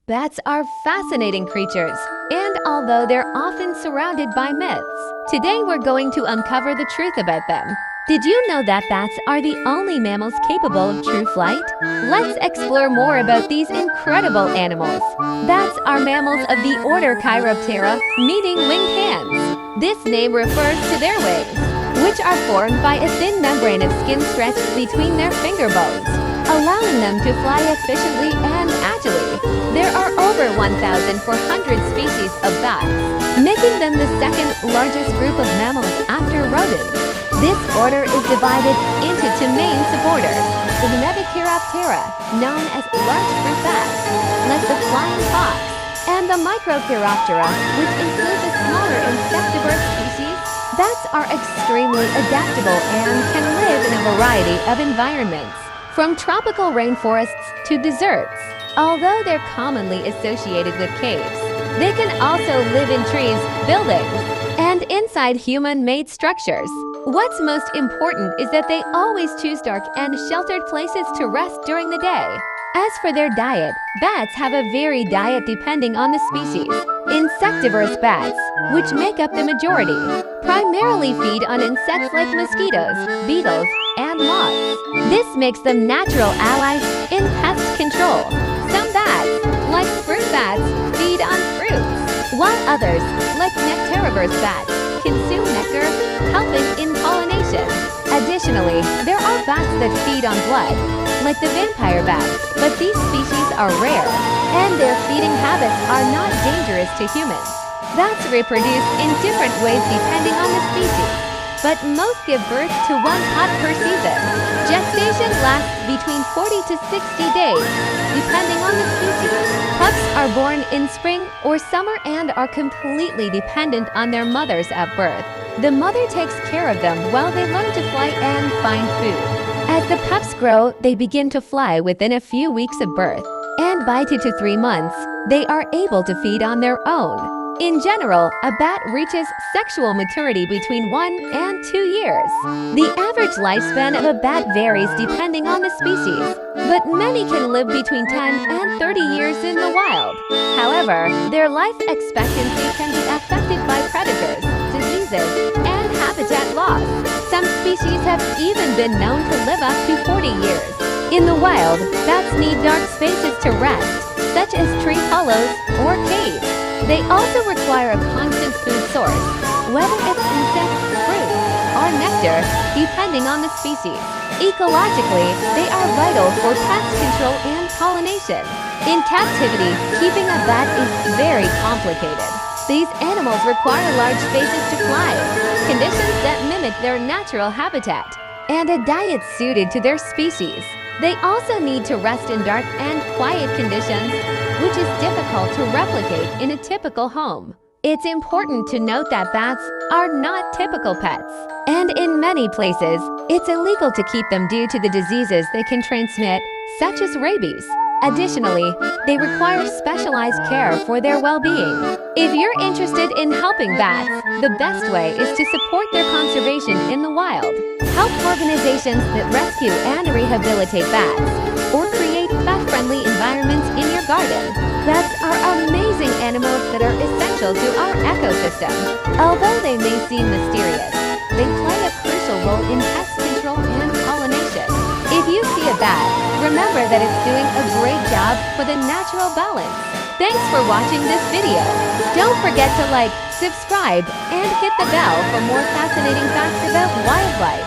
Bats are fascinating creatures, and although they're often surrounded by myths, today we're going to uncover the truth about them. Did you know that bats are the only mammals capable of true flight? Let's explore more about these incredible animals. Bats are mammals of the order Chiroptera, meaning winged hands. This name refers to their wings, which are formed by a thin membrane of skin stretched between their finger bones, allowing them to fly efficiently and agilely. There are over 1,400 species of bats, making them the second largest group of mammals after rodents. This order is divided into two main suborders: the Chiroptera, known as large fruit bats, like the flying fox, and the Microchiroptera, which include the smaller insectivorous species. Bats are extremely adaptable and can live in a variety of environments, from tropical rainforests to deserts. Although they're commonly associated with caves, they can also live in trees, buildings, and inside human-made structures. What's most important is that they always choose dark and sheltered places to rest during the day. As for their diet, bats have a varied diet depending on the species. Insectivorous bats, which make up the majority, primarily feed on insects like mosquitoes, beetles, and moths. This makes them natural allies in pest control. Some bats, like fruit bats, feed on fruits, while others, like nectarivorous bats, consume nectar, helping in pollination. Additionally, there are bats that feed on blood, like the vampire bat, but these species are rare, and their feeding habits are not dangerous to humans. Bats reproduce in different ways depending on the species, but most give birth to one pup per season. Gestation lasts between 40 to 60 days, depending on the species. Pups are born in spring or summer and are completely dependent on their mothers at birth. The mother takes care of them while they learn to fly and find food. As the pups grow, they begin to fly within a few weeks of birth, and by 2 to 3 months, they are able to feed on their own. In general, a bat reaches sexual maturity between 1 and 2 years. The average lifespan of a bat varies depending on the species, but many can live between 10 and 30 years in the wild. However, their life expectancy can be affected by predators, diseases, and habitat loss. Some species have even been known to live up to 40 years. In the wild, bats need dark spaces to rest, such as tree hollows or caves. They also require a constant food source, whether it's insects, fruit, or nectar, depending on the species. Ecologically, they are vital for pest control and pollination. In captivity, keeping a bat is very complicated. These animals require large spaces to fly, conditions that mimic their natural habitat, and a diet suited to their species. They also need to rest in dark and quiet conditions, which is difficult to replicate in a typical home. It's important to note that bats are not typical pets, and in many places, it's illegal to keep them due to the diseases they can transmit, such as rabies. Additionally, they require specialized care for their well-being. If you're interested in helping bats, the best way is to support their conservation in the wild. Help organizations that rescue and rehabilitate bats, or create bat-friendly environments in your garden. Bats are amazing animals that are essential to our ecosystem. Although they may seem mysterious, they play a crucial role in pest control and pollination. If you see a bat, remember that it's doing a great job for the natural balance. Thanks for watching this video. Don't forget to like, subscribe, and hit the bell for more fascinating facts about wildlife.